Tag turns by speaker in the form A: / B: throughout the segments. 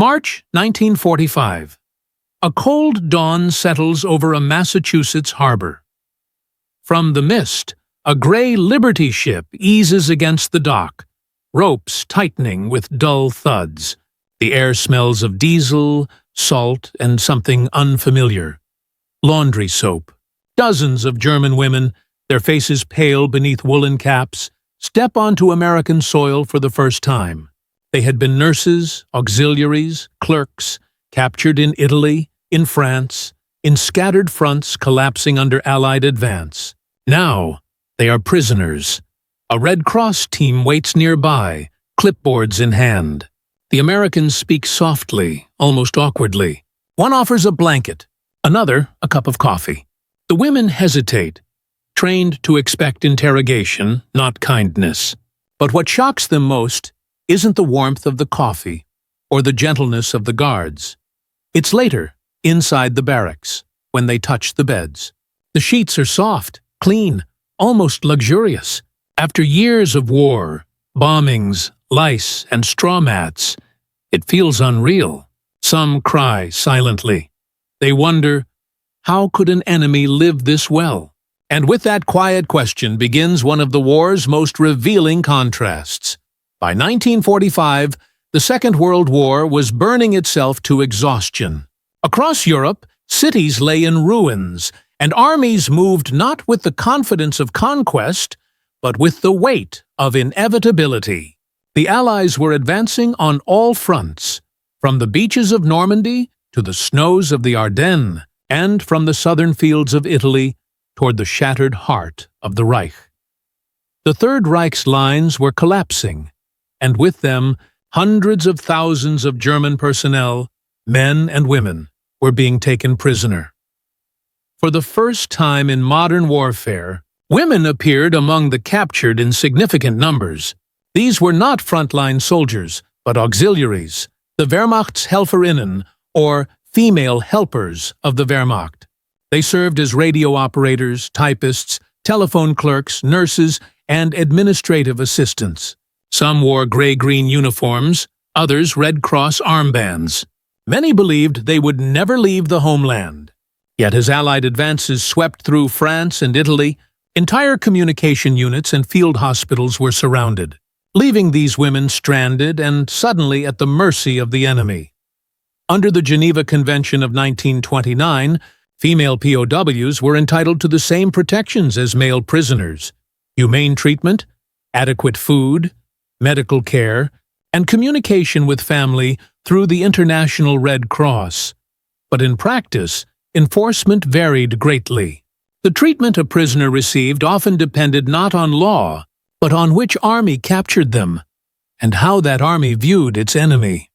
A: March 1945. A cold dawn settles over a Massachusetts harbor. From the mist, a gray Liberty ship eases against the dock, ropes tightening with dull thuds. The air smells of diesel, salt, and something unfamiliar. Laundry soap. Dozens of German women, their faces pale beneath woolen caps, step onto American soil for the first time. They had been nurses, auxiliaries, clerks, captured in Italy, in France, in scattered fronts collapsing under Allied advance. Now, they are prisoners. A Red Cross team waits nearby, clipboards in hand. The Americans speak softly, almost awkwardly. One offers a blanket, another a cup of coffee. The women hesitate, trained to expect interrogation, not kindness. But what shocks them most isn't the warmth of the coffee or the gentleness of the guards. It's later, inside the barracks, when they touch the beds. The sheets are soft, clean, almost luxurious. After years of war, bombings, lice, and straw mats, it feels unreal. Some cry silently. They wonder, how could an enemy live this well? And with that quiet question begins one of the war's most revealing contrasts. By 1945, the Second World War was burning itself to exhaustion. Across Europe, cities lay in ruins, and armies moved not with the confidence of conquest, but with the weight of inevitability. The Allies were advancing on all fronts, from the beaches of Normandy to the snows of the Ardennes, and from the southern fields of Italy toward the shattered heart of the Reich. The Third Reich's lines were collapsing, and with them, hundreds of thousands of German personnel, men and women, were being taken prisoner. For the first time in modern warfare, women appeared among the captured in significant numbers. These were not frontline soldiers, but auxiliaries, the Wehrmacht's Helferinnen, or female helpers of the Wehrmacht. They served as radio operators, typists, telephone clerks, nurses, and administrative assistants. Some wore gray-green uniforms, others Red Cross armbands. Many believed they would never leave the homeland. Yet as Allied advances swept through France and Italy, entire communication units and field hospitals were surrounded, leaving these women stranded and suddenly at the mercy of the enemy. Under the Geneva Convention of 1929, female POWs were entitled to the same protections as male prisoners: humane treatment, adequate food, medical care, and communication with family through the International Red Cross. But in practice, enforcement varied greatly. The treatment a prisoner received often depended not on law, but on which army captured them, and how that army viewed its enemy.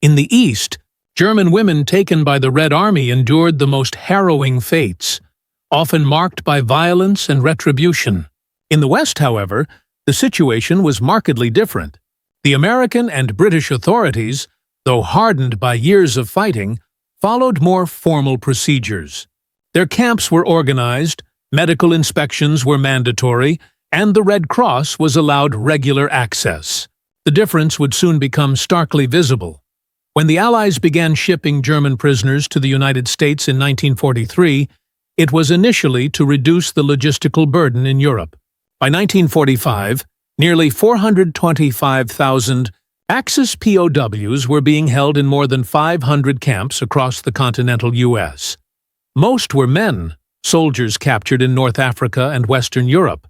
A: In the East, German women taken by the Red Army endured the most harrowing fates, often marked by violence and retribution. In the West, however, the situation was markedly different. The American and British authorities, though hardened by years of fighting, followed more formal procedures. Their camps were organized, medical inspections were mandatory, and the Red Cross was allowed regular access. The difference would soon become starkly visible. When the Allies began shipping German prisoners to the United States in 1943, it was initially to reduce the logistical burden in Europe. By 1945, nearly 425,000 Axis POWs were being held in more than 500 camps across the continental U.S. Most were men, soldiers captured in North Africa and Western Europe.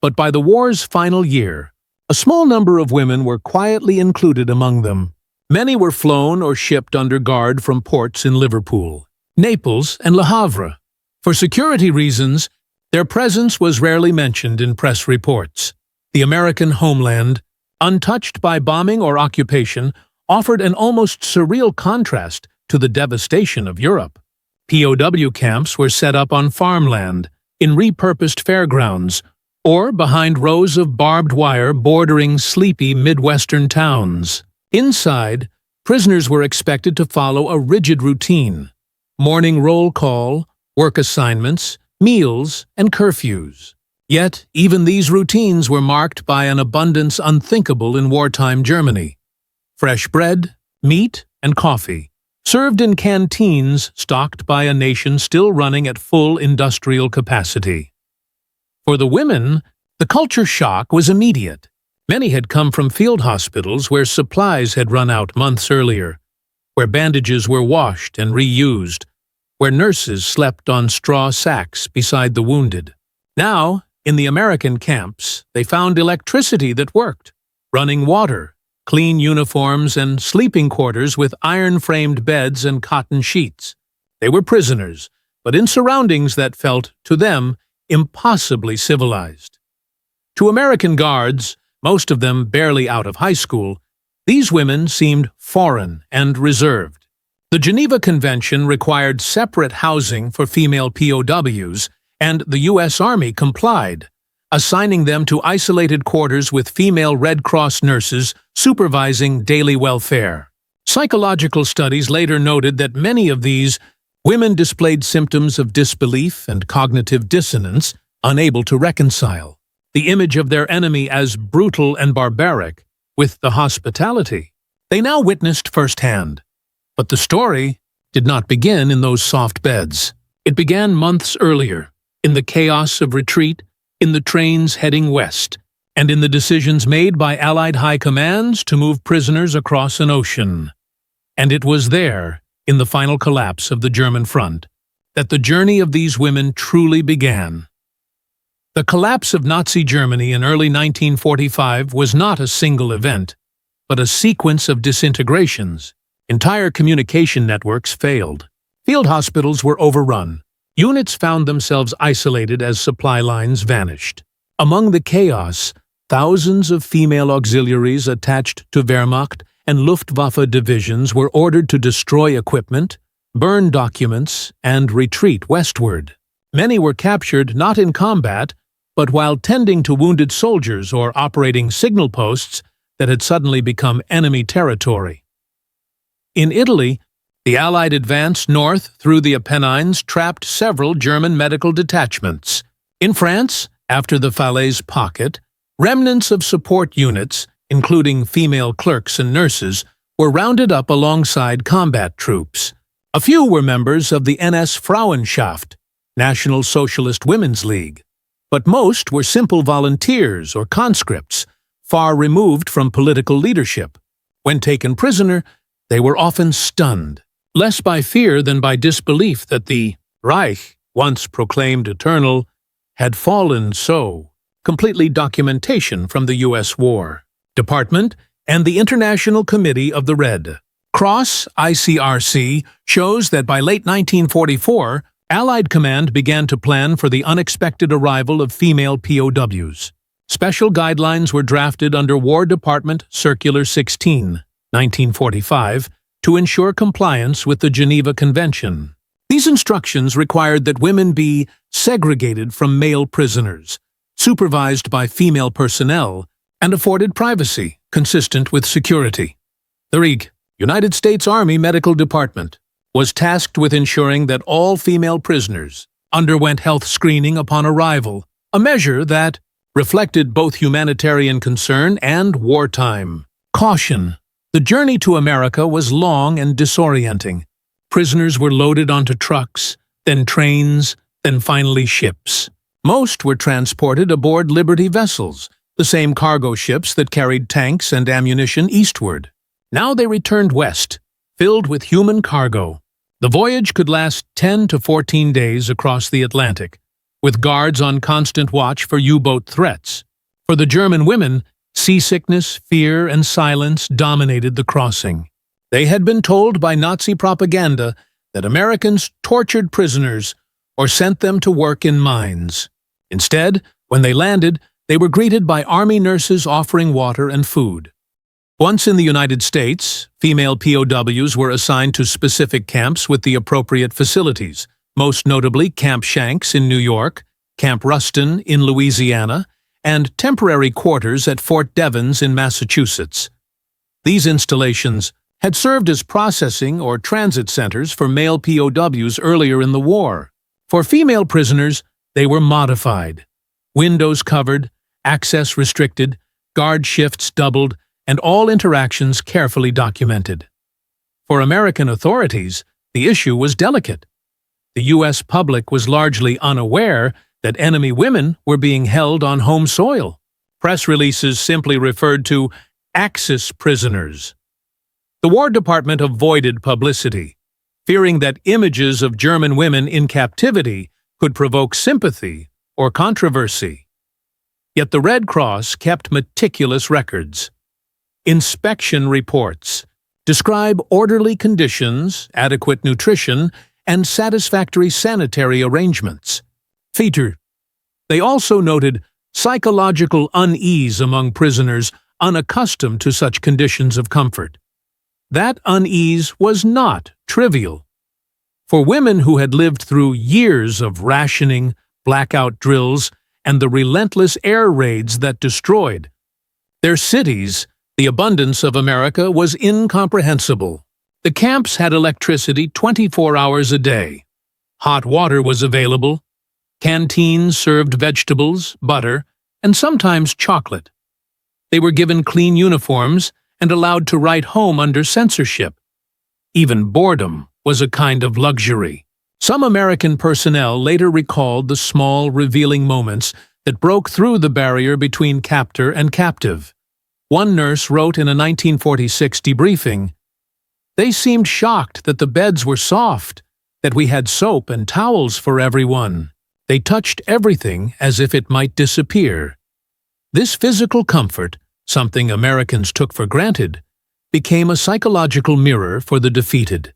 A: But by the war's final year, a small number of women were quietly included among them. Many were flown or shipped under guard from ports in Liverpool, Naples, and Le Havre. For security reasons, their presence was rarely mentioned in press reports. The American homeland, untouched by bombing or occupation, offered an almost surreal contrast to the devastation of Europe. POW camps were set up on farmland, in repurposed fairgrounds, or behind rows of barbed wire bordering sleepy Midwestern towns. Inside, prisoners were expected to follow a rigid routine: morning roll call, work assignments, meals, and curfews. Yet, even these routines were marked by an abundance unthinkable in wartime Germany. Fresh bread, meat, and coffee, served in canteens stocked by a nation still running at full industrial capacity. For the women, the culture shock was immediate. Many had come from field hospitals where supplies had run out months earlier, where bandages were washed and reused, where nurses slept on straw sacks beside the wounded. Now, in the American camps, they found electricity that worked, running water, clean uniforms, and sleeping quarters with iron-framed beds and cotton sheets. They were prisoners, but in surroundings that felt, to them, impossibly civilized. To American guards, most of them barely out of high school, these women seemed foreign and reserved. The Geneva Convention required separate housing for female POWs, and the U.S. Army complied, assigning them to isolated quarters with female Red Cross nurses supervising daily welfare. Psychological studies later noted that many of these women displayed symptoms of disbelief and cognitive dissonance, unable to reconcile the image of their enemy as brutal and barbaric with the hospitality they now witnessed firsthand. But the story did not begin in those soft beds. It began months earlier, in the chaos of retreat, in the trains heading west, and in the decisions made by Allied high commands to move prisoners across an ocean. And it was there, in the final collapse of the German front, that the journey of these women truly began. The collapse of Nazi Germany in early 1945 was not a single event, but a sequence of disintegrations. Entire communication networks failed. Field hospitals were overrun. Units found themselves isolated as supply lines vanished. Among the chaos, thousands of female auxiliaries attached to Wehrmacht and Luftwaffe divisions were ordered to destroy equipment, burn documents, and retreat westward. Many were captured not in combat, but while tending to wounded soldiers or operating signal posts that had suddenly become enemy territory. In Italy, the Allied advance north through the Apennines trapped several German medical detachments. In France, after the Falaise pocket, remnants of support units, including female clerks and nurses, were rounded up alongside combat troops. A few were members of the NS Frauenschaft, National Socialist Women's League, but most were simple volunteers or conscripts, far removed from political leadership. When taken prisoner, they were often stunned, less by fear than by disbelief that the Reich, once proclaimed eternal, had fallen so. Completely documentation from the U.S. War Department and the International Committee of the Red Cross, ICRC, shows that by late 1944, Allied Command began to plan for the unexpected arrival of female POWs. Special guidelines were drafted under War Department Circular 16, 1945, to ensure compliance with the Geneva Convention. These instructions required that women be segregated from male prisoners, supervised by female personnel, and afforded privacy consistent with security. The RIG, United States Army Medical Department, was tasked with ensuring that all female prisoners underwent health screening upon arrival, a measure that reflected both humanitarian concern and wartime caution. The journey to America was long and disorienting. Prisoners were loaded onto trucks, then trains, then finally ships. Most were transported aboard Liberty vessels, the same cargo ships that carried tanks and ammunition eastward. Now they returned west, filled with human cargo. The voyage could last 10 to 14 days across the Atlantic, with guards on constant watch for U-boat threats. For the German women, seasickness, fear, and silence dominated the crossing. They had been told by Nazi propaganda that Americans tortured prisoners or sent them to work in mines. Instead, when they landed, they were greeted by Army nurses offering water and food. Once in the United States, female POWs were assigned to specific camps with the appropriate facilities, most notably Camp Shanks in New York, Camp Ruston in Louisiana, and temporary quarters at Fort Devens in Massachusetts. These installations had served as processing or transit centers for male POWs earlier in the war. For female prisoners, they were modified. Windows covered, access restricted, guard shifts doubled, and all interactions carefully documented. For American authorities, the issue was delicate. The U.S. public was largely unaware that enemy women were being held on home soil. Press releases simply referred to Axis prisoners. The War Department avoided publicity, fearing that images of German women in captivity could provoke sympathy or controversy. Yet the Red Cross kept meticulous records. Inspection reports describe orderly conditions, adequate nutrition, and satisfactory sanitary arrangements. They also noted psychological unease among prisoners unaccustomed to such conditions of comfort. That unease was not trivial. For women who had lived through years of rationing, blackout drills, and the relentless air raids that destroyed their cities, the abundance of America was incomprehensible. The camps had electricity 24 hours a day. Hot water was available. Canteens served vegetables, butter, and sometimes chocolate. They were given clean uniforms and allowed to write home under censorship. Even boredom was a kind of luxury. Some American personnel later recalled the small, revealing moments that broke through the barrier between captor and captive. One nurse wrote in a 1946 debriefing, "They seemed shocked that the beds were soft, that we had soap and towels for everyone. They touched everything as if it might disappear." This physical comfort, something Americans took for granted, became a psychological mirror for the defeated.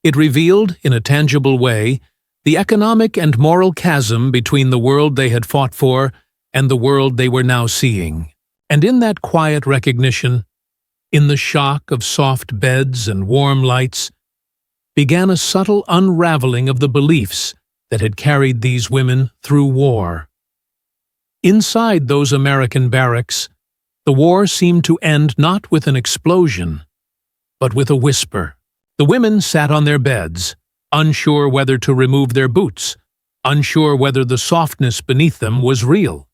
A: It revealed, in a tangible way, the economic and moral chasm between the world they had fought for and the world they were now seeing. And in that quiet recognition, in the shock of soft beds and warm lights, began a subtle unraveling of the beliefs that had carried these women through war. Inside those American barracks, the war seemed to end not with an explosion, but with a whisper. The women sat on their beds, unsure whether to remove their boots, unsure whether the softness beneath them was real.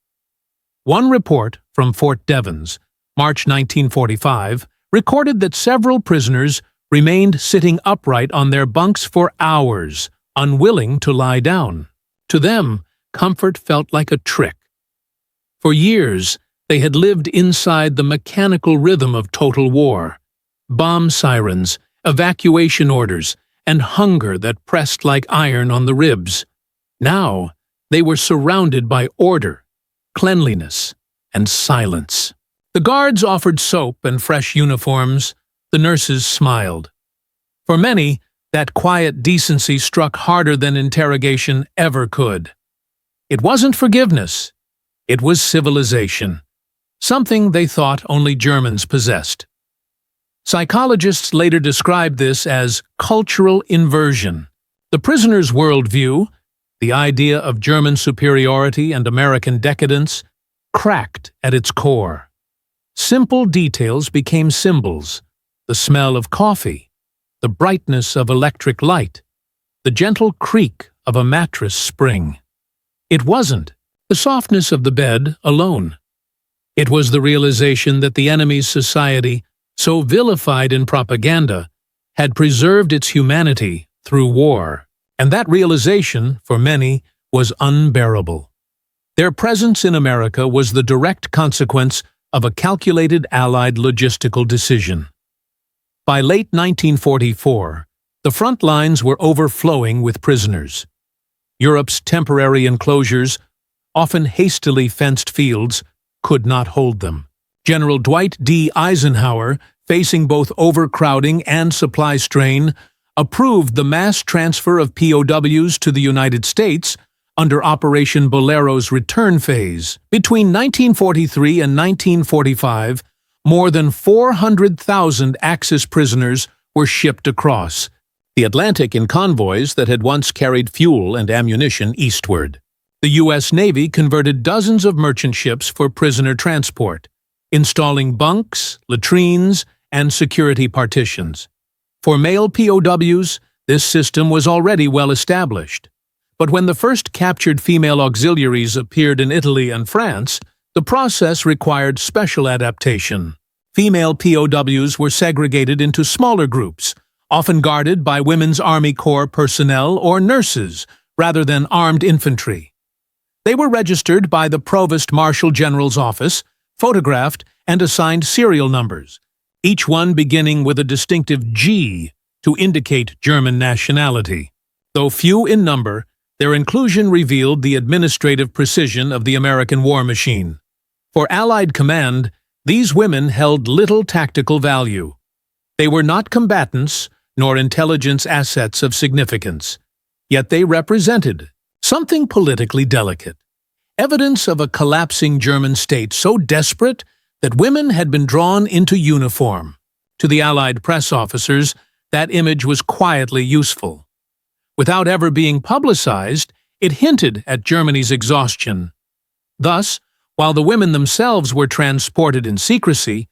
A: One report from Fort Devens, March 1945, recorded that several prisoners remained sitting upright on their bunks for hours, unwilling to lie down. To them, comfort felt like a trick. For years, they had lived inside the mechanical rhythm of total war. Bomb sirens, evacuation orders, and hunger that pressed like iron on the ribs. Now, they were surrounded by order, cleanliness, and silence. The guards offered soap and fresh uniforms. The nurses smiled. For many, that quiet decency struck harder than interrogation ever could. It wasn't forgiveness. It was civilization, something they thought only Germans possessed. Psychologists later described this as cultural inversion. The prisoner's worldview, the idea of German superiority and American decadence, cracked at its core. Simple details became symbols: the smell of coffee, the brightness of electric light, the gentle creak of a mattress spring. It wasn't the softness of the bed alone. It was the realization that the enemy's society, so vilified in propaganda, had preserved its humanity through war, and that realization, for many, was unbearable. Their presence in America was the direct consequence of a calculated Allied logistical decision. By late 1944, the front lines were overflowing with prisoners. Europe's temporary enclosures, often hastily fenced fields, could not hold them. General Dwight D. Eisenhower, facing both overcrowding and supply strain, approved the mass transfer of POWs to the United States under Operation Bolero's return phase. Between 1943 and 1945, more than 400,000 Axis prisoners were shipped across the Atlantic in convoys that had once carried fuel and ammunition eastward. The U.S. Navy converted dozens of merchant ships for prisoner transport, installing bunks, latrines, and security partitions. For male POWs, this system was already well established. But when the first captured female auxiliaries appeared in Italy and France, the process required special adaptation. Female POWs were segregated into smaller groups, often guarded by Women's Army Corps personnel or nurses rather than armed infantry. They were registered by the Provost Marshal General's office, photographed, and assigned serial numbers, each one beginning with a distinctive G to indicate German nationality. Though few in number, their inclusion revealed the administrative precision of the American war machine. For Allied command, these women held little tactical value. They were not combatants nor intelligence assets of significance, yet they represented something politically delicate, evidence of a collapsing German state so desperate that women had been drawn into uniform. To the Allied press officers, that image was quietly useful. Without ever being publicized, it hinted at Germany's exhaustion. Thus, while the women themselves were transported in secrecy,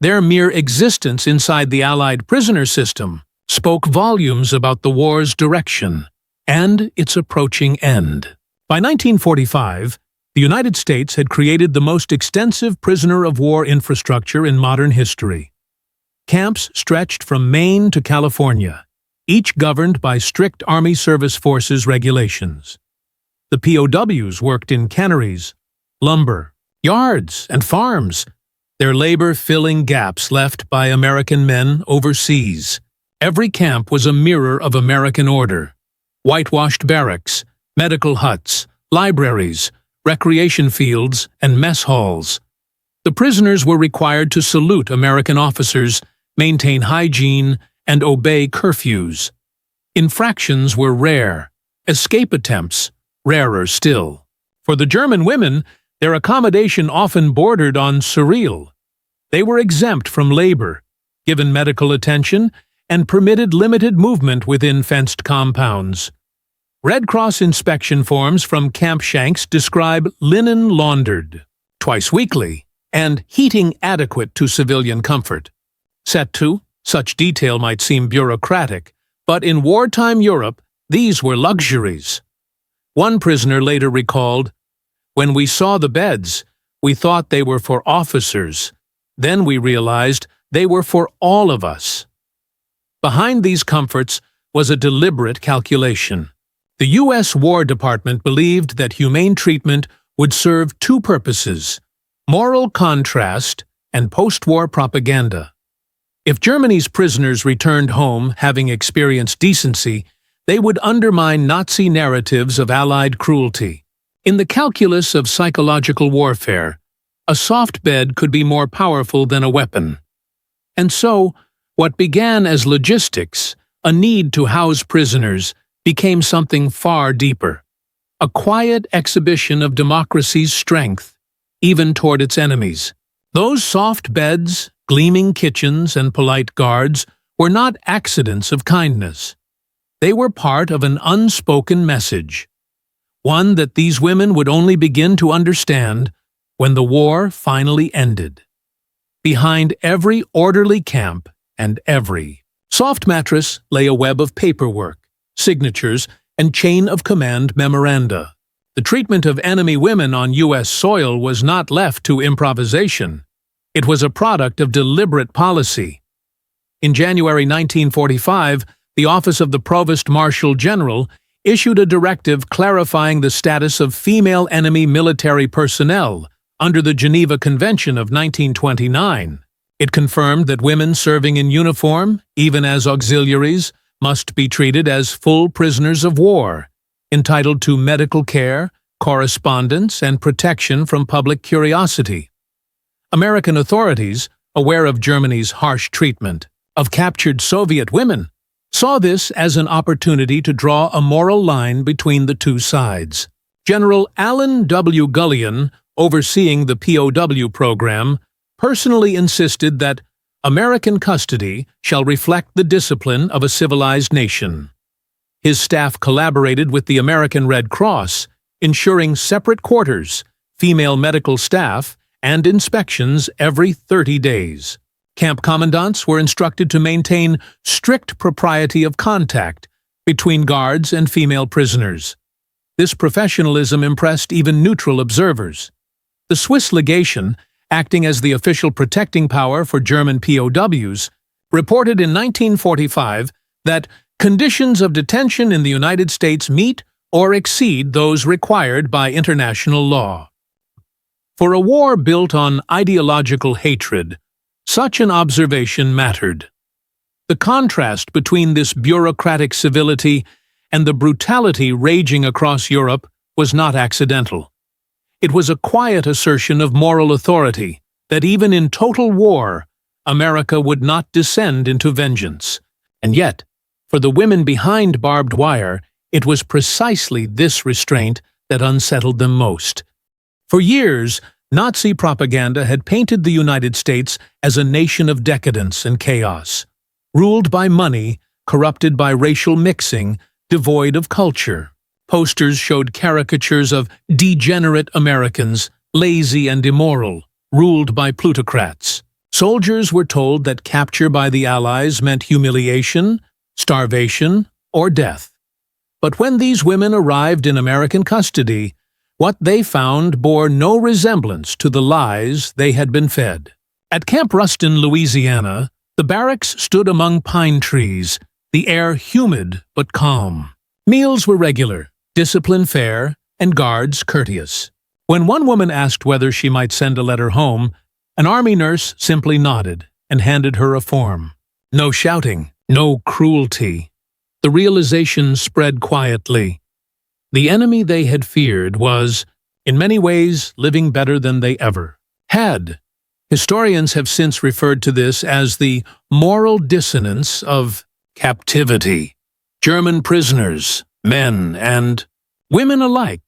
A: their mere existence inside the Allied prisoner system spoke volumes about the war's direction and its approaching end. By 1945, the United States had created the most extensive prisoner of war infrastructure in modern history. Camps stretched from Maine to California, each governed by strict Army Service Forces regulations. The POWs worked in canneries, lumber, yards, and farms, their labor filling gaps left by American men overseas. Every camp was a mirror of American order. Whitewashed barracks, medical huts, libraries, recreation fields, and mess halls. The prisoners were required to salute American officers, maintain hygiene, and obey curfews. Infractions were rare, escape attempts rarer still. For the German women, their accommodation often bordered on surreal. They were exempt from labor, given medical attention, and permitted limited movement within fenced compounds. Red Cross inspection forms from camp shanks describe linen laundered twice weekly and heating adequate to civilian comfort. Set to, such detail might seem bureaucratic, but in wartime Europe, these were luxuries. One prisoner later recalled, "When we saw the beds, we thought they were for officers. Then we realized they were for all of us." Behind these comforts was a deliberate calculation. The U.S. War Department believed that humane treatment would serve two purposes: moral contrast and post-war propaganda. If Germany's prisoners returned home having experienced decency, they would undermine Nazi narratives of Allied cruelty. In the calculus of psychological warfare, a soft bed could be more powerful than a weapon. And so, what began as logistics, a need to house prisoners, became something far deeper. A quiet exhibition of democracy's strength, even toward its enemies. Those soft beds, gleaming kitchens, and polite guards were not accidents of kindness. They were part of an unspoken message, one that these women would only begin to understand when the war finally ended. Behind every orderly camp and every soft mattress lay a web of paperwork, signatures, and chain of command memoranda. The treatment of enemy women on U.S. soil was not left to improvisation. It was a product of deliberate policy. In January 1945, the Office of the Provost Marshal General issued a directive clarifying the status of female enemy military personnel under the Geneva Convention of 1929. It confirmed that women serving in uniform, even as auxiliaries, must be treated as full prisoners of war, entitled to medical care, correspondence, and protection from public curiosity. American authorities, aware of Germany's harsh treatment of captured Soviet women, saw this as an opportunity to draw a moral line between the two sides. General Allen W. Gullion, overseeing the POW program, personally insisted that American custody shall reflect the discipline of a civilized nation. His staff collaborated with the American Red Cross, ensuring separate quarters, female medical staff, and inspections every 30 days. Camp commandants were instructed to maintain strict propriety of contact between guards and female prisoners. This professionalism impressed even neutral observers. The Swiss legation, acting as the official protecting power for German POWs, reported in 1945 that conditions of detention in the United States meet or exceed those required by international law. For a war built on ideological hatred, such an observation mattered. The contrast between this bureaucratic civility and the brutality raging across Europe was not accidental. It was a quiet assertion of moral authority that even in total war, America would not descend into vengeance. And yet, for the women behind barbed wire, it was precisely this restraint that unsettled them most. For years, Nazi propaganda had painted the United States as a nation of decadence and chaos, ruled by money, corrupted by racial mixing, devoid of culture. Posters showed caricatures of degenerate Americans, lazy and immoral, ruled by plutocrats. Soldiers were told that capture by the Allies meant humiliation, starvation, or death. But when these women arrived in American custody, what they found bore no resemblance to the lies they had been fed. At Camp Ruston, Louisiana, the barracks stood among pine trees, the air humid but calm. Meals were regular, discipline fair, and guards courteous. When one woman asked whether she might send a letter home, an army nurse simply nodded and handed her a form. No shouting, no cruelty. The realization spread quietly. The enemy they had feared was, in many ways, living better than they ever had. Historians have since referred to this as the moral dissonance of captivity. German prisoners, men and women alike,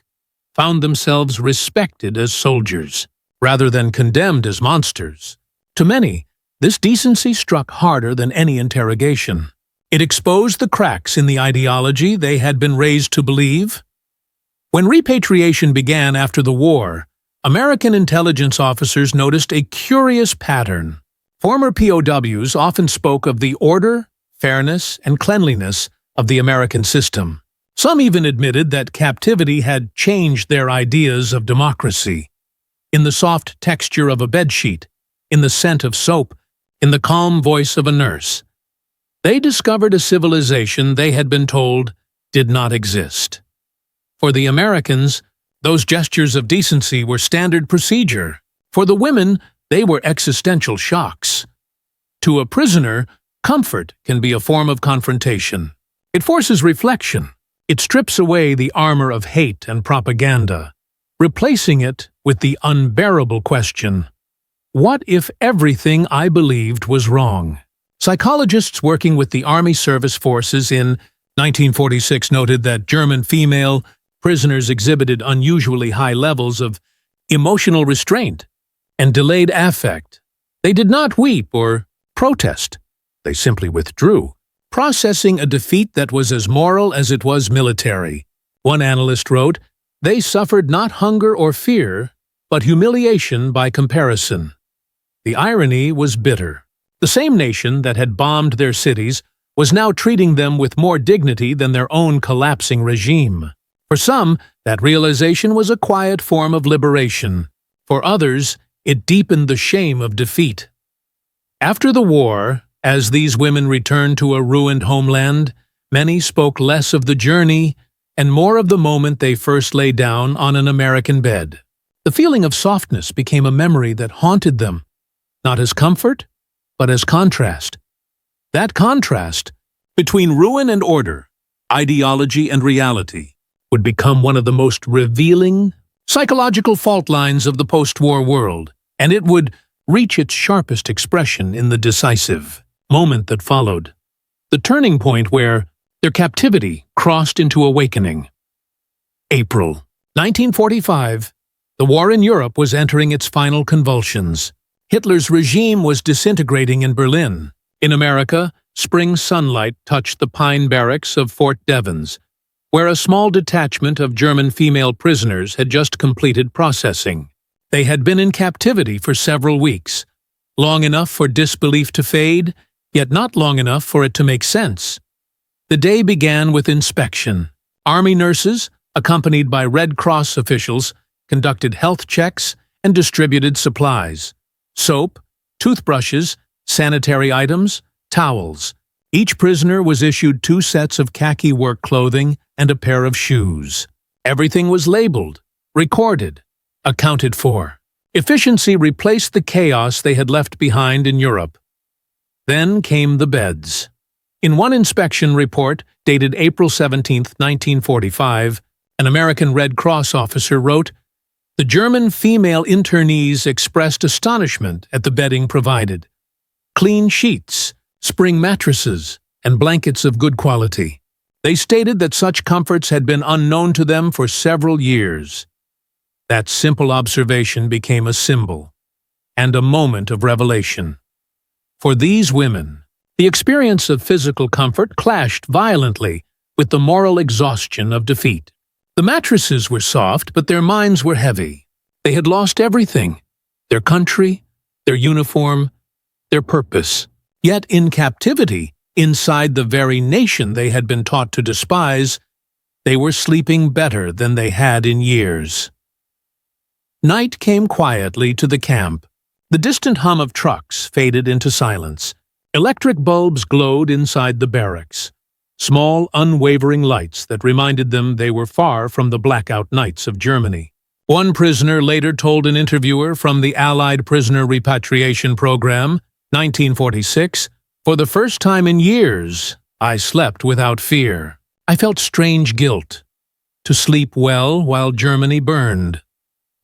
A: found themselves respected as soldiers, rather than condemned as monsters. To many, this decency struck harder than any interrogation. It exposed the cracks in the ideology they had been raised to believe. When repatriation began after the war, American intelligence officers noticed a curious pattern. Former POWs often spoke of the order, fairness, and cleanliness of the American system. Some even admitted that captivity had changed their ideas of democracy. In the soft texture of a bedsheet, in the scent of soap, in the calm voice of a nurse. They discovered a civilization they had been told did not exist. For the Americans, those gestures of decency were standard procedure. For the women, they were existential shocks. To a prisoner, comfort can be a form of confrontation. It forces reflection. It strips away the armor of hate and propaganda, replacing it with the unbearable question, what if everything I believed was wrong? Psychologists working with the Army Service Forces in 1946 noted that German female prisoners exhibited unusually high levels of emotional restraint and delayed affect. They did not weep or protest. They simply withdrew, processing a defeat that was as moral as it was military. One analyst wrote, "They suffered not hunger or fear, but humiliation by comparison." The irony was bitter. The same nation that had bombed their cities was now treating them with more dignity than their own collapsing regime. For some, that realization was a quiet form of liberation. For others, it deepened the shame of defeat. After the war, as these women returned to a ruined homeland, many spoke less of the journey and more of the moment they first lay down on an American bed. The feeling of softness became a memory that haunted them, not as comfort, but as contrast. That contrast between ruin and order, ideology and reality, would become one of the most revealing psychological fault lines of the post-war world, and it would reach its sharpest expression in the decisive moment that followed, the turning point where their captivity crossed into awakening. April 1945. The war in Europe was entering its final convulsions. Hitler's regime was disintegrating in Berlin. In America, spring sunlight touched the pine barracks of Fort Devens, where a small detachment of German female prisoners had just completed processing. They had been in captivity for several weeks, long enough for disbelief to fade, yet not long enough for it to make sense. The day began with inspection. Army nurses, accompanied by Red Cross officials, conducted health checks and distributed supplies. Soap, toothbrushes, sanitary items, towels. Each prisoner was issued 2 sets of khaki work clothing and a pair of shoes. Everything was labeled, recorded, accounted for. Efficiency replaced the chaos they had left behind in Europe. Then came the beds. In one inspection report, dated April 17, 1945, an American Red Cross officer wrote, "The German female internees expressed astonishment at the bedding provided. Clean sheets, spring mattresses, and blankets of good quality. They stated that such comforts had been unknown to them for several years." That simple observation became a symbol and a moment of revelation. For these women, the experience of physical comfort clashed violently with the moral exhaustion of defeat. The mattresses were soft, but their minds were heavy. They had lost everything: their country, their uniform, their purpose. Yet in captivity, inside the very nation they had been taught to despise, they were sleeping better than they had in years. Night came quietly to the camp. The distant hum of trucks faded into silence. Electric bulbs glowed inside the barracks, small, unwavering lights that reminded them they were far from the blackout nights of Germany. One prisoner later told an interviewer from the Allied Prisoner Repatriation Program, 1946, "For the first time in years, I slept without fear. I felt strange guilt to sleep well while Germany burned."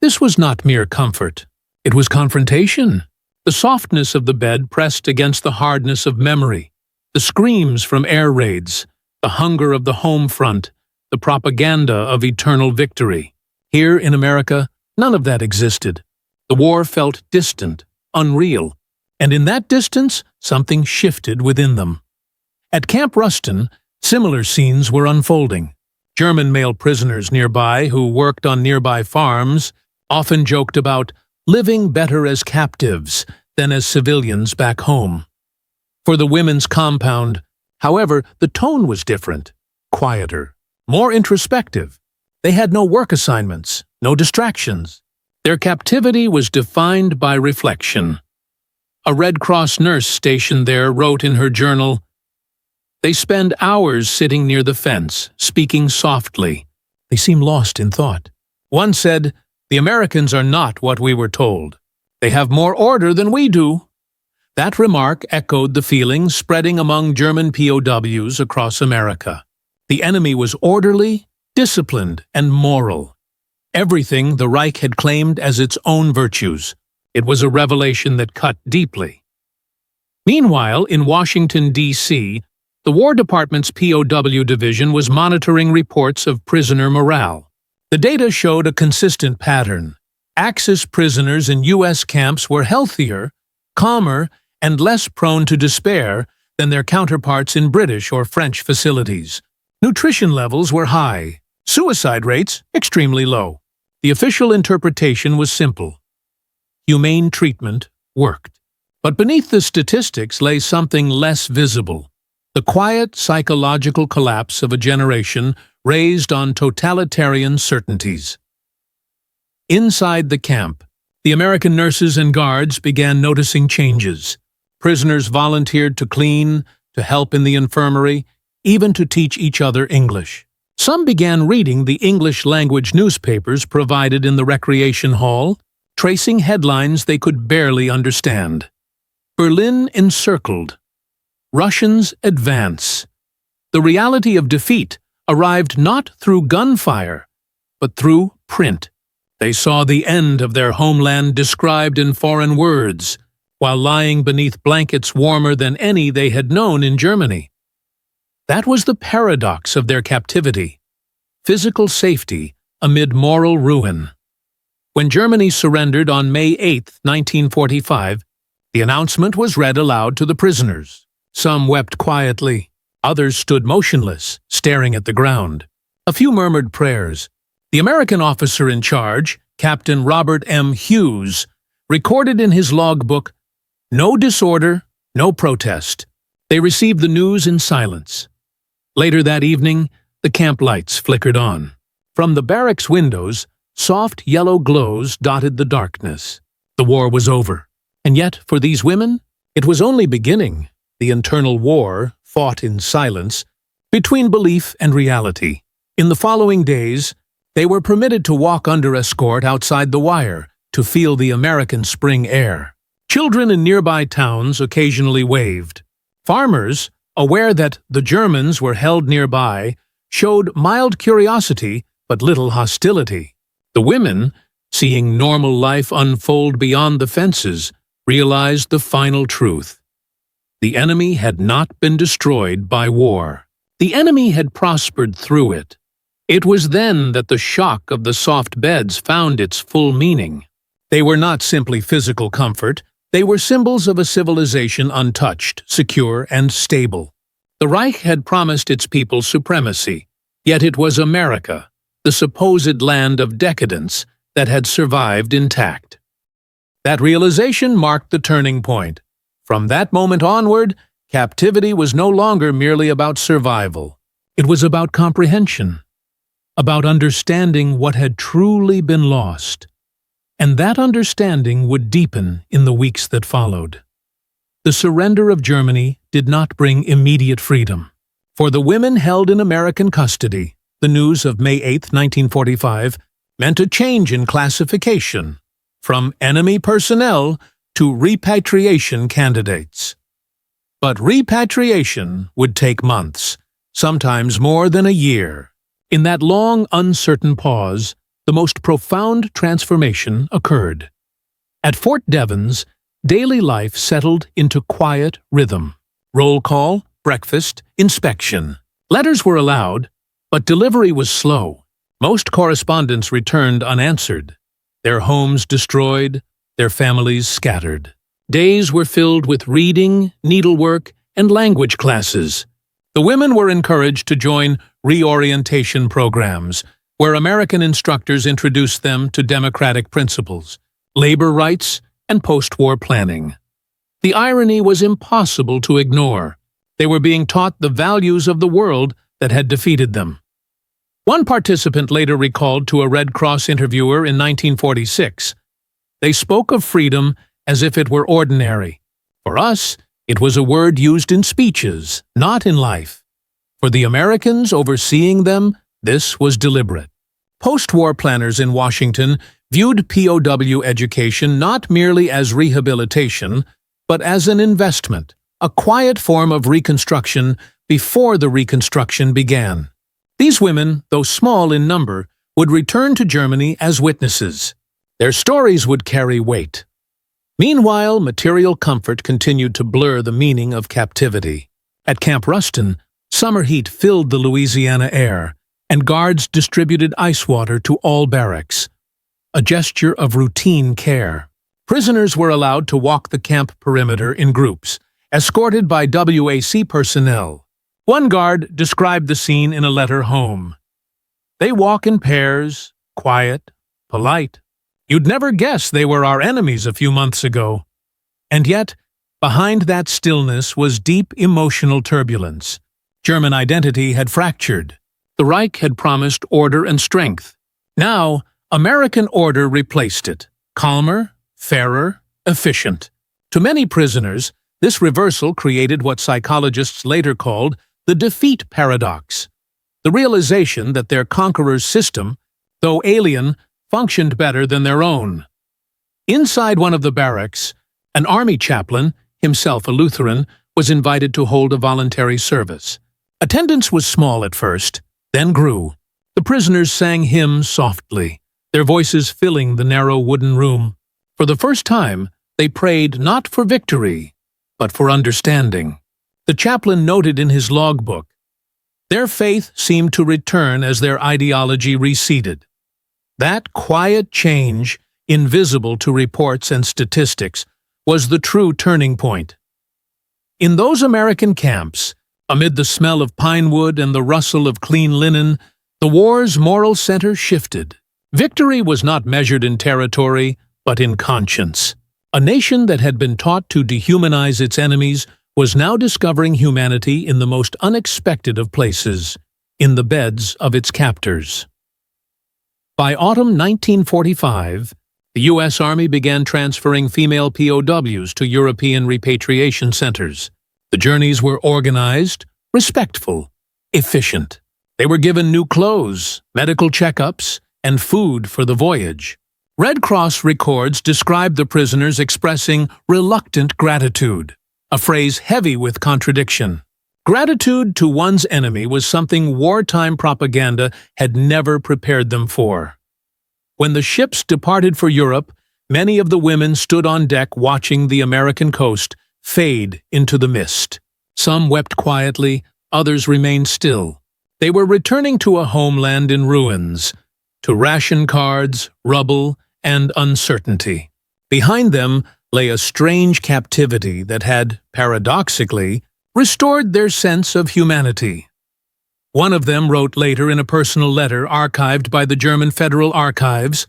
A: This was not mere comfort. It was confrontation. The softness of the bed pressed against the hardness of memory, the screams from air raids, the hunger of the home front, the propaganda of eternal victory. Here in America, none of that existed. The war felt distant, unreal, and in that distance, something shifted within them. At Camp Ruston, similar scenes were unfolding. German male prisoners nearby who worked on nearby farms often joked about living better as captives than as civilians back home. For the women's compound, however, the tone was different, quieter, more introspective. They had no work assignments, no distractions. Their captivity was defined by reflection. A Red Cross nurse stationed there wrote in her journal, "They spend hours sitting near the fence, speaking softly. They seem lost in thought." One said, "The Americans are not what we were told. They have more order than we do." That remark echoed the feelings spreading among German POWs across America. The enemy was orderly, disciplined, and moral. Everything the Reich had claimed as its own virtues. It was a revelation that cut deeply. Meanwhile, in Washington, D.C., the War Department's POW division was monitoring reports of prisoner morale. The data showed a consistent pattern. Axis prisoners in U.S. camps were healthier, calmer, and less prone to despair than their counterparts in British or French facilities. Nutrition levels were high, suicide rates extremely low. The official interpretation was simple. Humane treatment worked. But beneath the statistics lay something less visible: the quiet psychological collapse of a generation raised on totalitarian certainties. Inside the camp, the American nurses and guards began noticing changes. Prisoners volunteered to clean, to help in the infirmary, even to teach each other English. Some began reading the English-language newspapers provided in the recreation hall, tracing headlines they could barely understand. Berlin encircled. Russians advance. The reality of defeat arrived not through gunfire, but through print. They saw the end of their homeland described in foreign words, while lying beneath blankets warmer than any they had known in Germany. That was the paradox of their captivity: physical safety amid moral ruin. When Germany surrendered on May 8, 1945, the announcement was read aloud to the prisoners. Some wept quietly. Others stood motionless, staring at the ground. A few murmured prayers. The American officer in charge, Captain Robert M. Hughes, recorded in his logbook, "No disorder, no protest." They received the news in silence. Later that evening, the camp lights flickered on. From the barracks windows, soft yellow glows dotted the darkness. The war was over. And yet, for these women, it was only beginning. the internal war, fought in silence, between belief and reality. In the following days, they were permitted to walk under escort outside the wire to feel the American spring air. Children in nearby towns occasionally waved. Farmers, aware that the Germans were held nearby, showed mild curiosity but little hostility. The women, seeing normal life unfold beyond the fences, realized the final truth. The enemy had not been destroyed by war. The enemy had prospered through it. It was then that the shock of the soft beds found its full meaning. They were not simply physical comfort, they were symbols of a civilization untouched, secure, and stable. The Reich had promised its people supremacy, yet it was America, the supposed land of decadence, that had survived intact. That realization marked the turning point. From that moment onward, captivity was no longer merely about survival. It was about comprehension, about understanding what had truly been lost. And that understanding would deepen in the weeks that followed. The surrender of Germany did not bring immediate freedom. For the women held in American custody, the news of May 8, 1945, meant a change in classification, from enemy personnel to repatriation candidates. But repatriation would take months, sometimes more than a year. In that long, uncertain pause, the most profound transformation occurred. At Fort Devens, daily life settled into quiet rhythm. Roll call, breakfast, inspection. Letters were allowed, but delivery was slow. Most correspondents returned unanswered, their homes destroyed, their families scattered. Days were filled with reading, needlework, and language classes. The women were encouraged to join reorientation programs, where American instructors introduced them to democratic principles, labor rights, and post-war planning. The irony was impossible to ignore. They were being taught the values of the world that had defeated them. One participant later recalled to a Red Cross interviewer in 1946, "They spoke of freedom as if it were ordinary. For us, it was a word used in speeches, not in life. For the Americans overseeing them, this was deliberate." Post-war planners in Washington viewed POW education not merely as rehabilitation, but as an investment, a quiet form of reconstruction before the reconstruction began. These women, though small in number, would return to Germany as witnesses. Their stories would carry weight. Meanwhile, material comfort continued to blur the meaning of captivity. At Camp Ruston, summer heat filled the Louisiana air, and guards distributed ice water to all barracks, a gesture of routine care. Prisoners were allowed to walk the camp perimeter in groups, escorted by WAC personnel. One guard described the scene in a letter home. "They walk in pairs, quiet, polite. You'd never guess they were our enemies a few months ago." And yet, behind that stillness was deep emotional turbulence. German identity had fractured. The Reich had promised order and strength. Now, American order replaced it, calmer, fairer, efficient. To many prisoners, this reversal created what psychologists later called the defeat paradox, the realization that their conqueror's system, though alien, functioned better than their own. Inside one of the barracks, an army chaplain, himself a Lutheran, was invited to hold a voluntary service. Attendance was small at first, then grew. The prisoners sang hymns softly, their voices filling the narrow wooden room. For the first time, they prayed not for victory, but for understanding. The chaplain noted in his logbook, "Their faith seemed to return as their ideology receded." That quiet change, invisible to reports and statistics, was the true turning point. In those American camps, amid the smell of pine wood and the rustle of clean linen, the war's moral center shifted. Victory was not measured in territory, but in conscience. A nation that had been taught to dehumanize its enemies was now discovering humanity in the most unexpected of places, in the beds of its captors. By autumn 1945, the U.S. Army began transferring female POWs to European repatriation centers. The journeys were organized, respectful, efficient. They were given new clothes, medical checkups, and food for the voyage. Red Cross records describe the prisoners expressing reluctant gratitude, a phrase heavy with contradiction. Gratitude to one's enemy was something wartime propaganda had never prepared them for. When the ships departed for Europe, many of the women stood on deck watching the American coast fade into the mist. Some wept quietly, others remained still. They were returning to a homeland in ruins, to ration cards, rubble, and uncertainty. Behind them lay a strange captivity that had, paradoxically, restored their sense of humanity. One of them wrote later in a personal letter archived by the German Federal Archives,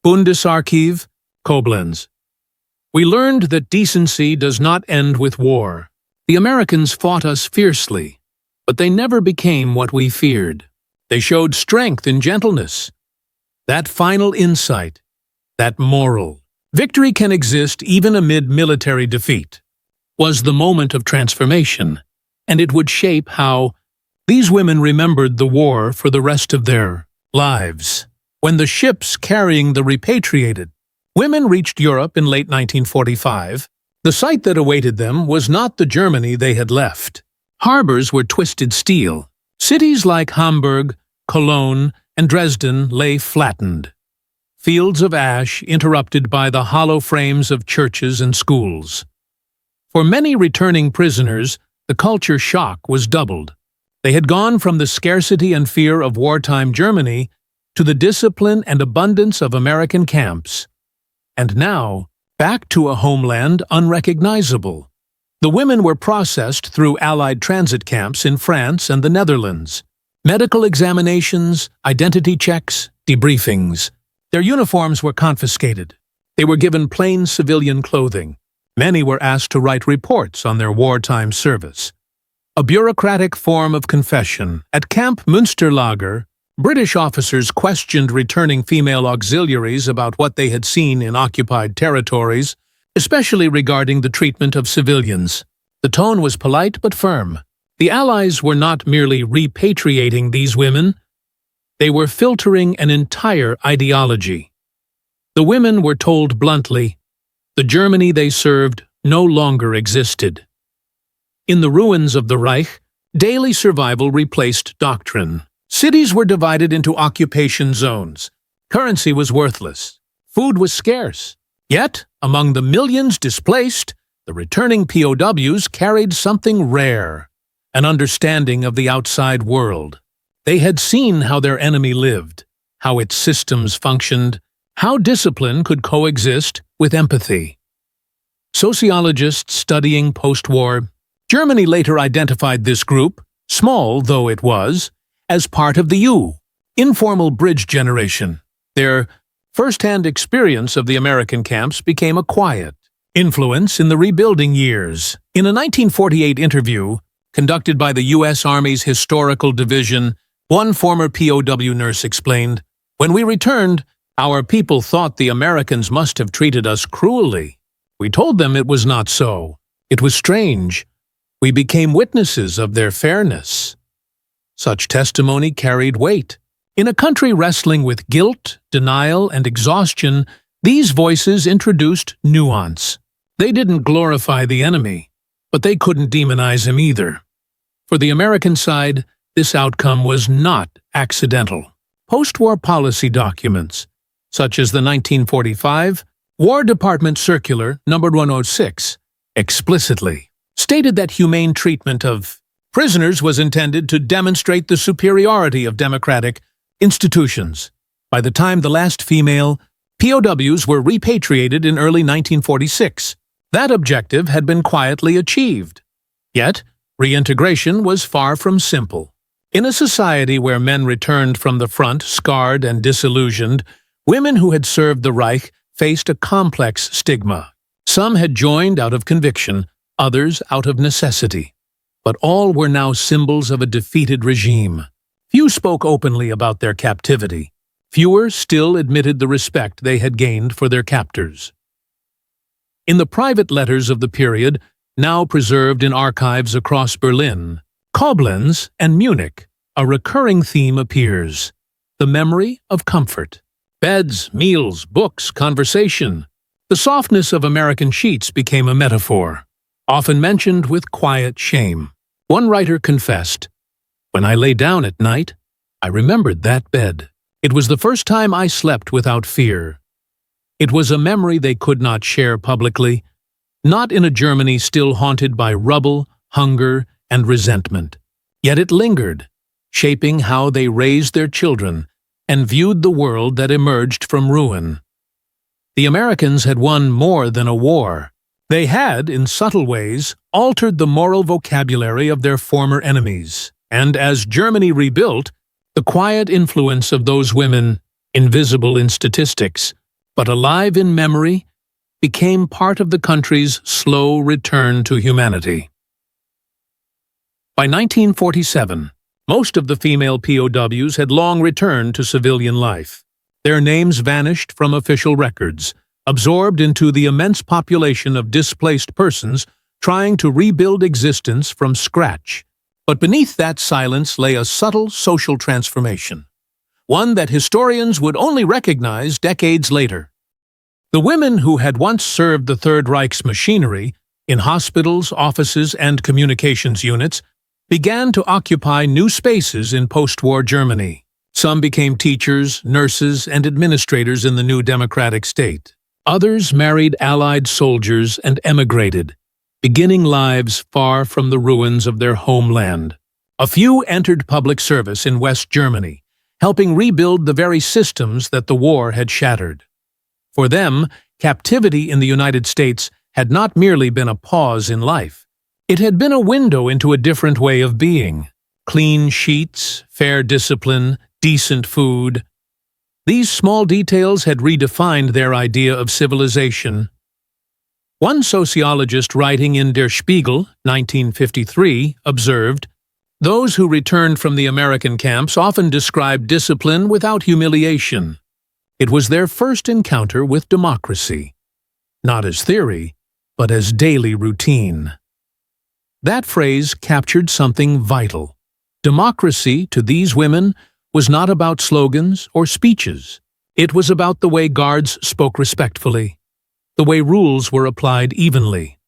A: Bundesarchiv, Koblenz. "We learned that decency does not end with war. The Americans fought us fiercely, but they never became what we feared. They showed strength and gentleness. That final insight, that moral victory can exist even amid military defeat, was the moment of transformation, and it would shape how these women remembered the war for the rest of their lives." When the ships carrying the repatriated women reached Europe in late 1945, the sight that awaited them was not the Germany they had left. Harbors were twisted steel. Cities like Hamburg, Cologne, and Dresden lay flattened. Fields of ash interrupted by the hollow frames of churches and schools. For many returning prisoners, the culture shock was doubled. They had gone from the scarcity and fear of wartime Germany to the discipline and abundance of American camps. And now, back to a homeland unrecognizable. The women were processed through Allied transit camps in France and the Netherlands. Medical examinations, identity checks, debriefings. Their uniforms were confiscated. They were given plain civilian clothing. Many were asked to write reports on their wartime service. A bureaucratic form of confession. At Camp Münsterlager, British officers questioned returning female auxiliaries about what they had seen in occupied territories, especially regarding the treatment of civilians. The tone was polite but firm. The Allies were not merely repatriating these women, they were filtering an entire ideology. The women were told bluntly, the Germany they served no longer existed. In the ruins of the Reich, daily survival replaced doctrine. Cities were divided into occupation zones. Currency was worthless. Food was scarce. Yet, among the millions displaced, the returning POWs carried something rare, an understanding of the outside world. They had seen how their enemy lived, how its systems functioned, how discipline could coexist with empathy. Sociologists studying post-war Germany later identified this group, small though it was, as part of the U, informal bridge generation. Their first-hand experience of the American camps became a quiet influence in the rebuilding years. In a 1948 interview conducted by the U.S. Army's Historical Division, one former POW nurse explained, "When we returned, our people thought the Americans must have treated us cruelly. We told them it was not so. It was strange. We became witnesses of their fairness." Such testimony carried weight. In a country wrestling with guilt, denial, and exhaustion, these voices introduced nuance. They didn't glorify the enemy, but they couldn't demonize him either. For the American side, this outcome was not accidental. Post-war policy documents, such as the 1945 War Department Circular No. 106, explicitly stated that humane treatment of prisoners was intended to demonstrate the superiority of democratic institutions. By the time the last female POWs were repatriated in early 1946, that objective had been quietly achieved. Yet, reintegration was far from simple. In a society where men returned from the front scarred and disillusioned, women who had served the Reich faced a complex stigma. Some had joined out of conviction, others out of necessity. But all were now symbols of a defeated regime. Few spoke openly about their captivity. Fewer still admitted the respect they had gained for their captors. In the private letters of the period, now preserved in archives across Berlin, Koblenz, and Munich, a recurring theme appears: the memory of comfort. Beds, meals, books, conversation. The softness of American sheets became a metaphor, often mentioned with quiet shame. One writer confessed, "When I lay down at night, I remembered that bed. It was the first time I slept without fear." It was a memory they could not share publicly, not in a Germany still haunted by rubble, hunger, and resentment. Yet it lingered, shaping how they raised their children and viewed the world that emerged from ruin. The Americans had won more than a war. They had, in subtle ways, altered the moral vocabulary of their former enemies. And as Germany rebuilt, the quiet influence of those women, invisible in statistics, but alive in memory, became part of the country's slow return to humanity. By 1947, most of the female POWs had long returned to civilian life. Their names vanished from official records, absorbed into the immense population of displaced persons trying to rebuild existence from scratch. But beneath that silence lay a subtle social transformation, one that historians would only recognize decades later. The women who had once served the Third Reich's machinery, in hospitals, offices, and communications units, began to occupy new spaces in post-war Germany. Some became teachers, nurses, and administrators in the new democratic state. Others married Allied soldiers and emigrated, beginning lives far from the ruins of their homeland. A few entered public service in West Germany, helping rebuild the very systems that the war had shattered. For them, captivity in the United States had not merely been a pause in life. It had been a window into a different way of being. Clean sheets, fair discipline, decent food. These small details had redefined their idea of civilization. One sociologist writing in Der Spiegel, 1953, observed, "Those who returned from the American camps often described discipline without humiliation. It was their first encounter with democracy, not as theory, but as daily routine." That phrase captured something vital. Democracy, to these women, was not about slogans or speeches. It was about the way guards spoke respectfully, the way rules were applied evenly,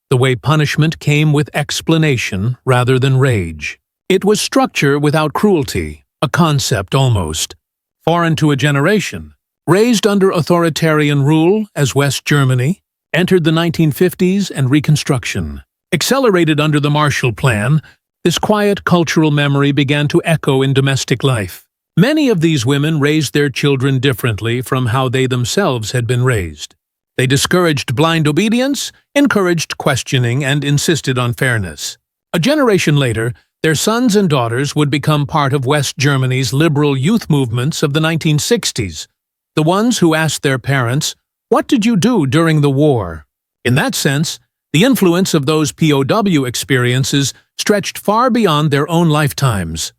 A: the way punishment came with explanation rather than rage. It was structure without cruelty, a concept almost foreign to a generation. Raised under authoritarian rule as West Germany entered the 1950s and Reconstruction. Accelerated under the Marshall Plan, this quiet cultural memory began to echo in domestic life. Many of these women raised their children differently from how they themselves had been raised. They discouraged blind obedience, encouraged questioning, and insisted on fairness. A generation later, their sons and daughters would become part of West Germany's liberal youth movements of the 1960s, the ones who asked their parents, "What did you do during the war?" In that sense, the influence of those POW experiences stretched far beyond their own lifetimes.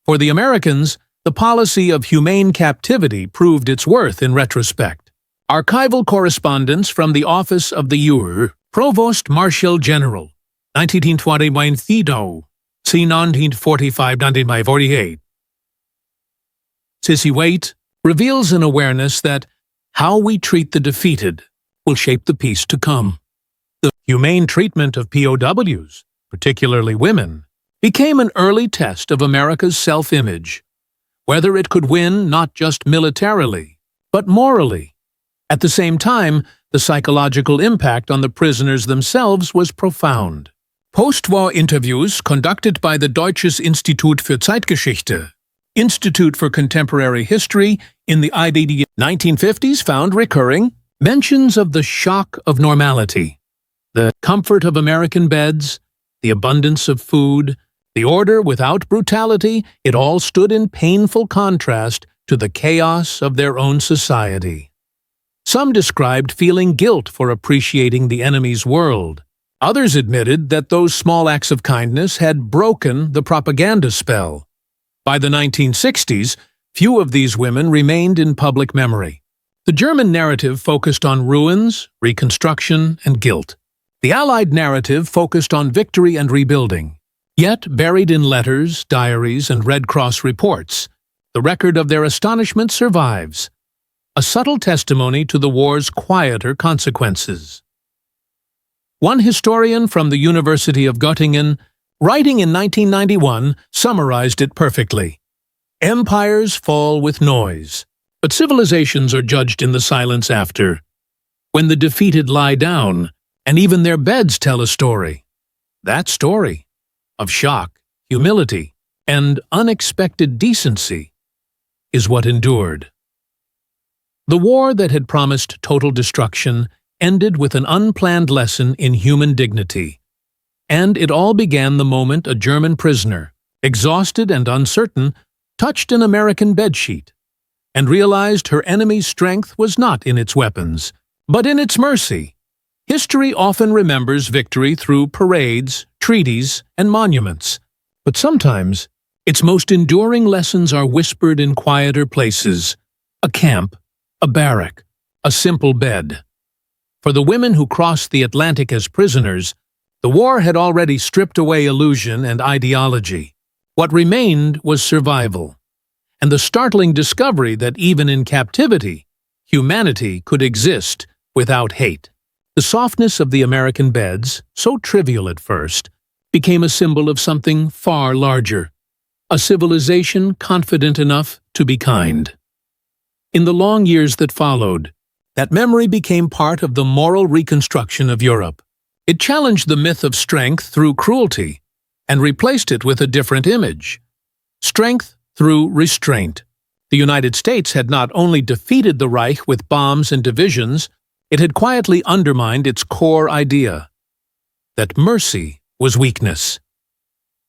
A: For the Americans, the policy of humane captivity proved its worth in retrospect. Archival correspondence from the office of the UR, Provost Marshal General, 1921 Thedo, c. 1945-1948. Sissy Waite reveals an awareness that how we treat the defeated will shape the peace to come. The humane treatment of POWs, particularly women, became an early test of America's self-image, whether it could win not just militarily, but morally. At the same time, the psychological impact on the prisoners themselves was profound. Post-war interviews conducted by the Deutsches Institut für Zeitgeschichte, Institute for Contemporary History in the IDD 1950s found recurring mentions of the shock of normality. The comfort of American beds, the abundance of food, the order without brutality, it all stood in painful contrast to the chaos of their own society. Some described feeling guilt for appreciating the enemy's world. Others admitted that those small acts of kindness had broken the propaganda spell. By the 1960s, few of these women remained in public memory. The German narrative focused on ruins, reconstruction, and guilt. The Allied narrative focused on victory and rebuilding. Yet, buried in letters, diaries, and Red Cross reports, the record of their astonishment survives, a subtle testimony to the war's quieter consequences. One historian from the University of Göttingen, writing in 1991, summarized it perfectly. Empires fall with noise, but civilizations are judged in the silence after. When the defeated lie down, and even their beds tell a story. That story, of shock, humility, and unexpected decency, is what endured. The war that had promised total destruction ended with an unplanned lesson in human dignity. And it all began the moment a German prisoner, exhausted and uncertain, touched an American bedsheet, and realized her enemy's strength was not in its weapons, but in its mercy. History often remembers victory through parades, treaties, and monuments, but sometimes its most enduring lessons are whispered in quieter places: a camp, a barrack, a simple bed. For the women who crossed the Atlantic as prisoners, the war had already stripped away illusion and ideology. What remained was survival, and the startling discovery that even in captivity, humanity could exist without hate. The softness of the American beds, so trivial at first, became a symbol of something far larger, a civilization confident enough to be kind. In the long years that followed, that memory became part of the moral reconstruction of Europe. It challenged the myth of strength through cruelty and replaced it with a different image: strength through restraint. The United States had not only defeated the Reich with bombs and divisions, it had quietly undermined its core idea, that mercy was weakness.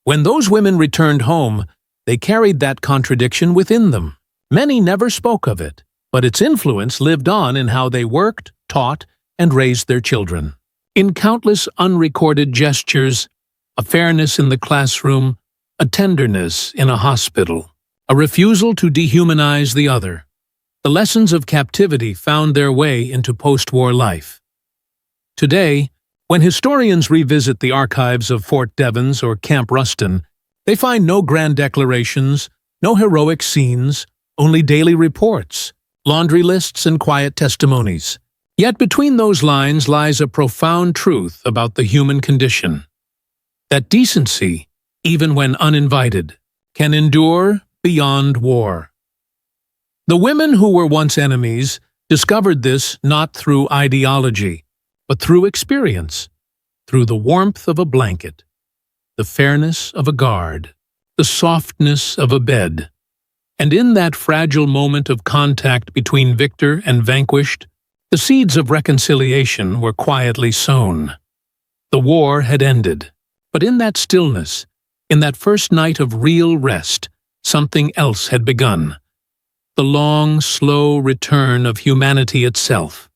A: When those women returned home, they carried that contradiction within them. Many never spoke of it, but its influence lived on in how they worked, taught, and raised their children. In countless unrecorded gestures, a fairness in the classroom, a tenderness in a hospital, a refusal to dehumanize the other. The lessons of captivity found their way into post-war life. Today, when historians revisit the archives of Fort Devens or Camp Ruston, they find no grand declarations, no heroic scenes, only daily reports, laundry lists, and quiet testimonies. Yet between those lines lies a profound truth about the human condition: that decency, even when uninvited, can endure beyond war. The women who were once enemies discovered this not through ideology, but through experience, through the warmth of a blanket, the fairness of a guard, the softness of a bed. And in that fragile moment of contact between victor and vanquished, the seeds of reconciliation were quietly sown. The war had ended, but in that stillness, in that first night of real rest, something else had begun: the long, slow return of humanity itself.